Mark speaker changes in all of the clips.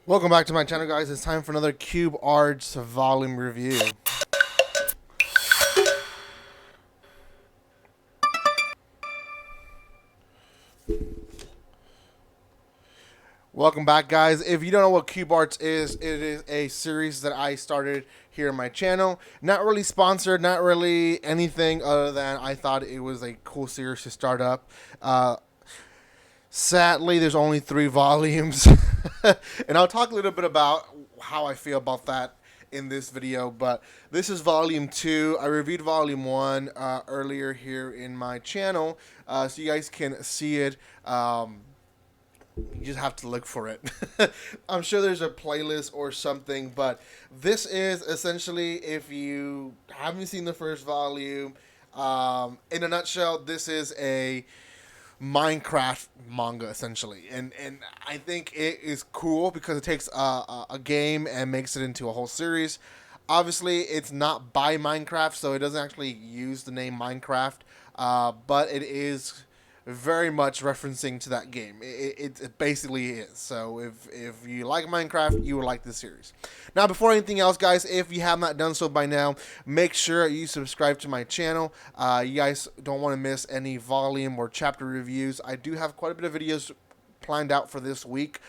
Speaker 1: Welcome back to my channel, guys. It's time for another Cube Arts volume review. Welcome back, guys. If you don't know what Cube Arts is, it is a series that I started here on my channel. Not really sponsored, not really anything other than I thought it was a cool series to start up. Sadly, there's only 3 volumes, and I'll talk a little bit about how I feel about that in this video. But this is volume 2. I reviewed volume 1 earlier here in my channel, so you guys can see it. You just have to look for it. I'm sure there's a playlist or something, but this is essentially, if you haven't seen the first volume, in a nutshell, this is a Minecraft manga essentially, and I think it is cool because it takes a game and makes it into a whole series. Obviously, it's not by Minecraft, so it doesn't actually use the name Minecraft, but it is very much referencing to that game. It basically is. So if you like Minecraft, you will like this series. Now, before anything else, guys, if you have not done so by now, make sure you subscribe to my channel. You guys don't want to miss any volume or chapter reviews. I do have quite a bit of videos planned out for this week,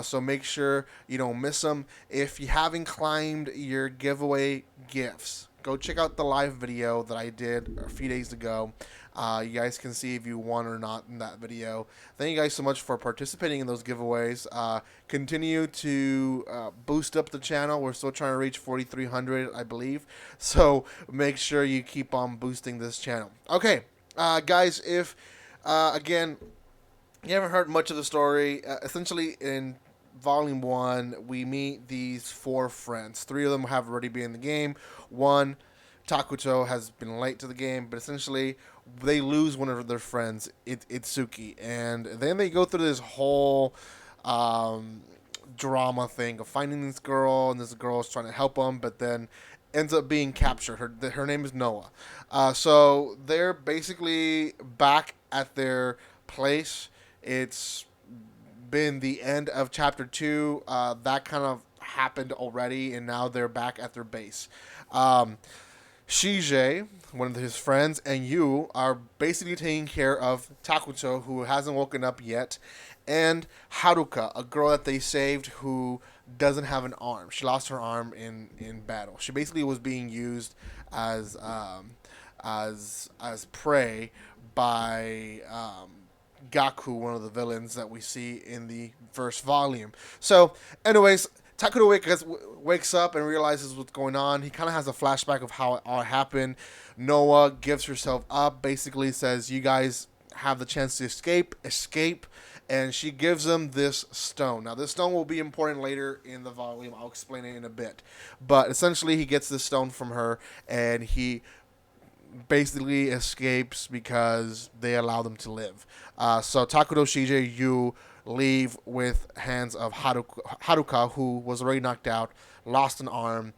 Speaker 1: so make sure you don't miss them. If you haven't claimed your giveaway gifts, go check out the live video that I did a few days ago. You guys can see if you won or not in that video. Thank you guys so much for participating in those giveaways. Continue to boost up the channel. We're still trying to reach 4,300, I believe. So make sure you keep on boosting this channel. Okay, guys, if, again, you haven't heard much of the story, essentially in Volume 1, we meet these 4 friends. 3 of them have already been in the game. One, Takuto, has been late to the game, but essentially they lose one of their friends, Itsuki, and then they go through this whole drama thing of finding this girl, and this girl is trying to help them, but then ends up being captured. Her name is Noah. So they're basically back at their place. It's been the end of chapter 2. That kind of happened already, and now they're back at their base. Shige, one of his friends, and Yu are basically taking care of Takuto, who hasn't woken up yet, and Haruka, a girl that they saved who doesn't have an arm. She lost her arm in battle. She basically was being used as prey by Gaku, one of the villains that we see in the first volume. So, anyways, Takuto wakes up and realizes what's going on. He kind of has a flashback of how it all happened. Noah gives herself up, basically says, you guys have the chance to escape, and she gives him this stone. Now, this stone will be important later in the volume. I'll explain it in a bit. But essentially, he gets this stone from her, and he basically escapes because they allow them to live. So Takuto, Shige, Yu leave with hands of Haruka, who was already knocked out, lost an arm,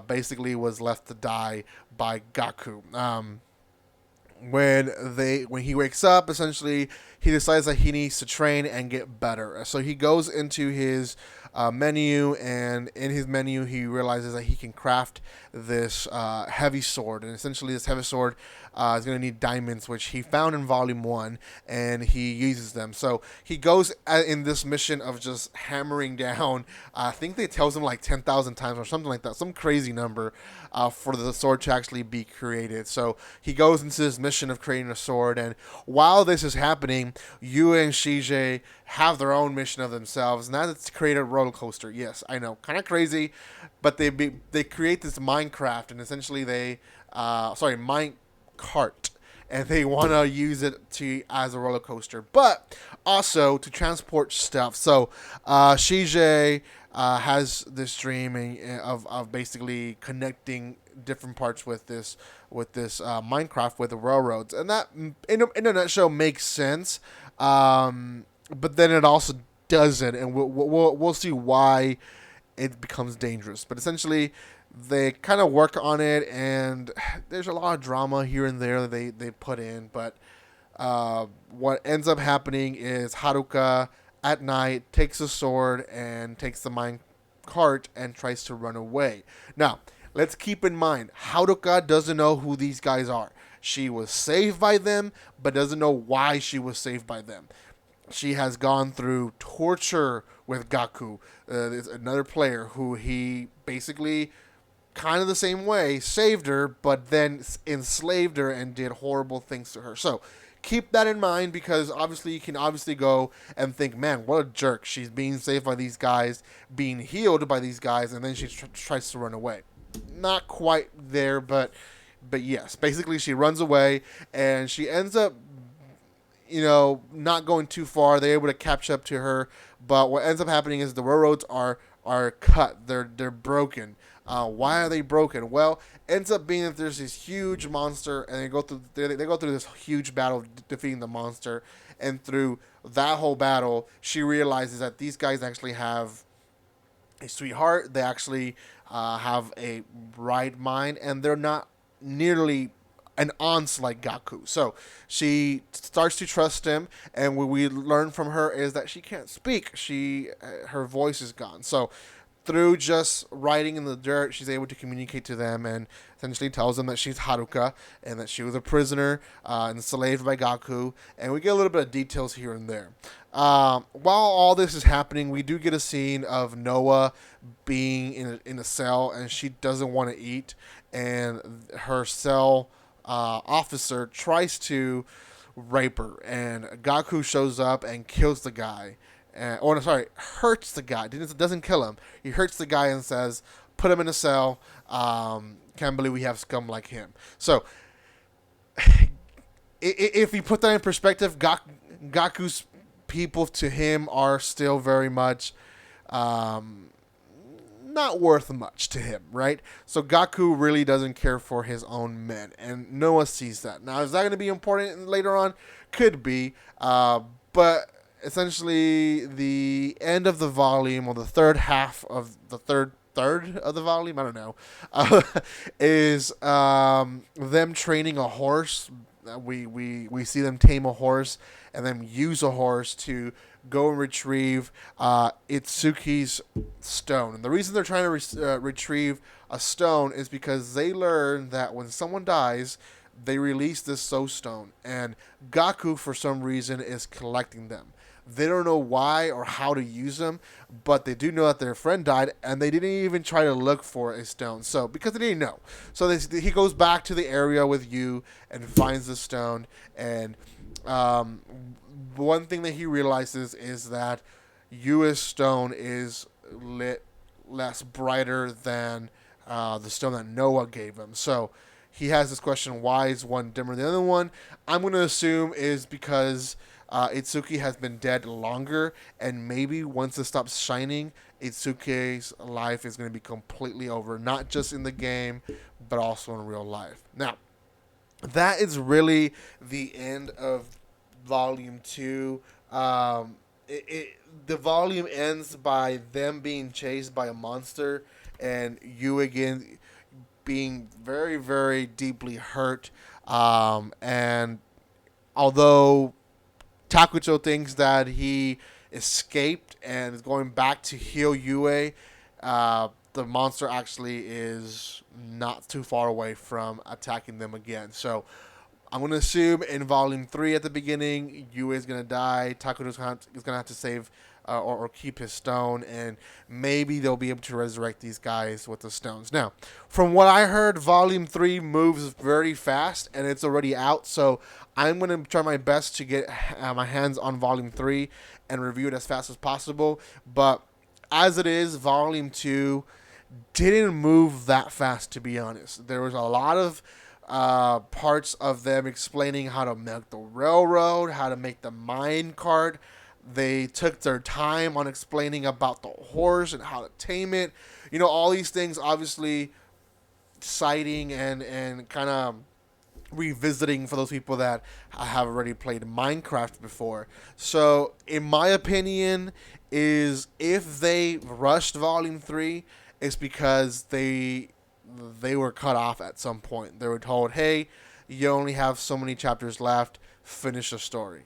Speaker 1: basically was left to die by Gaku. When he wakes up, essentially he decides that he needs to train and get better. So he goes into his menu, and in his menu he realizes that he can craft this heavy sword, and essentially this heavy sword is going to need diamonds, which he found in volume 1, and he uses them. So he goes in this mission of just hammering down, I think they tells him like 10,000 times or something like that, some crazy number, for the sword to actually be created. So he goes into this mission of creating a sword, and while this is happening, Yu and Shige have their own mission of themselves, and that's to create a roller coaster. Yes, I know, kind of crazy, but they create this Minecraft, and essentially they mine cart, and they want to use it as a roller coaster, but also to transport stuff. So Shige has this dream of basically connecting different parts with this Minecraft with the railroads, and that in a nutshell makes sense, but then it also doesn't, and we'll see why it becomes dangerous. But essentially, they kind of work on it, and there's a lot of drama here and there that they put in. But what ends up happening is Haruka at night, takes a sword and takes the mine cart and tries to run away. Now, let's keep in mind, Haruka doesn't know who these guys are. She was saved by them, but doesn't know why she was saved by them. She has gone through torture with Gaku, there's another player who he basically kind of the same way saved her, but then enslaved her and did horrible things to her. So keep that in mind, because obviously you can obviously go and think, man, what a jerk. She's being saved by these guys, being healed by these guys, and then she tries to run away. Not quite there, but yes, basically she runs away and she ends up, not going too far. They're able to catch up to her, but what ends up happening is the railroads are cut. They're broken. Why are they broken? Well, ends up being that there's this huge monster, and they go through this huge battle defeating the monster, and through that whole battle, she realizes that these guys actually have a sweetheart. They actually have a right mind, and they're not nearly an once like Gaku. So she starts to trust him, and what we learn from her is that she can't speak. Her voice is gone. So through just writing in the dirt, she's able to communicate to them and essentially tells them that she's Haruka and that she was a prisoner, enslaved by Gaku. And we get a little bit of details here and there. While all this is happening, we do get a scene of Noah being in a cell, and she doesn't want to eat. And her cell officer tries to rape her. And Gaku shows up and kills the guy. Hurts the guy. Doesn't kill him. He hurts the guy and says, put him in a cell. Can't believe we have scum like him. So, if you put that in perspective, Gaku's people to him are still very much not worth much to him, right? So Gaku really doesn't care for his own men, and Noah sees that. Now, is that going to be important later on? Could be, but essentially the end of the volume, or the third half of the third of the volume, I don't know, is them training a horse. We see them tame a horse and then use a horse to go and retrieve Itsuki's stone. And the reason they're trying to retrieve a stone is because they learn that when someone dies, they release this soul stone, and Gaku, for some reason, is collecting them. They don't know why or how to use them, but they do know that their friend died, and they didn't even try to look for a stone. So, because they didn't know. So he goes back to the area with Yu and finds the stone, and one thing that he realizes is that Yu's stone is lit less brighter than the stone that Noah gave him. So he has this question, why is one dimmer than the other one? I'm going to assume is because Itsuki has been dead longer, and maybe once it stops shining, Itsuki's life is going to be completely over, not just in the game, but also in real life. Now, that is really the end of Volume 2. The volume ends by them being chased by a monster, and you again being very, very deeply hurt. And although Takucho thinks that he escaped and is going back to heal Yue, the monster actually is not too far away from attacking them again. So I'm going to assume in Volume 3 at the beginning, Yue is going to die. Takucho is going to have to save or keep his stone, and maybe they'll be able to resurrect these guys with the stones. Now, from what I heard, Volume 3 moves very fast, and it's already out, so I'm going to try my best to get my hands on Volume 3 and review it as fast as possible. But as it is, Volume 2 didn't move that fast, to be honest. There was a lot of parts of them explaining how to make the railroad, how to make the mine cart. They took their time on explaining about the horse and how to tame it. You know, all these things obviously citing and kind of revisiting for those people that have already played Minecraft before. So, in my opinion, is if they rushed Volume 3, it's because they were cut off at some point. They were told, hey, you only have so many chapters left, finish the story.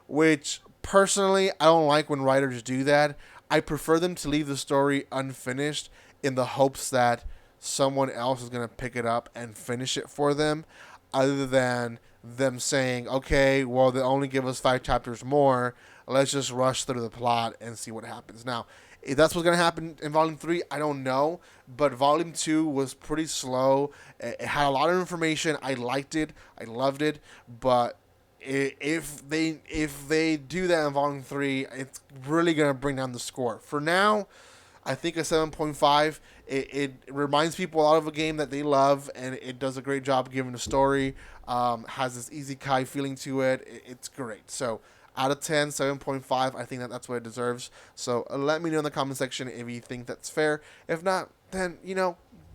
Speaker 1: Which Personally, I don't like when writers do that. I prefer them to leave the story unfinished in the hopes that someone else is going to pick it up and finish it for them, other than them saying, okay, well, they only give us 5 chapters more. Let's just rush through the plot and see what happens. Now, if that's what's going to happen in Volume 3, I don't know. But Volume 2 was pretty slow. It had a lot of information. I liked it. I loved it. But if they do that in Volume 3, it's really going to bring down the score. For now, I think a 7.5, it reminds people a lot of a game that they love, and it does a great job giving the story. Has this isekai feeling to it. It's great. So out of 10, 7.5, I think that's what it deserves. So let me know in the comment section if you think that's fair. If not, then,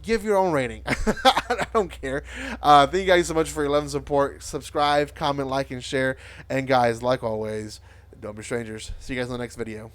Speaker 1: give your own rating. I don't care. Thank you guys so much for your love and support. Subscribe, comment, like, and share. And guys, like always, don't be strangers. See you guys in the next video.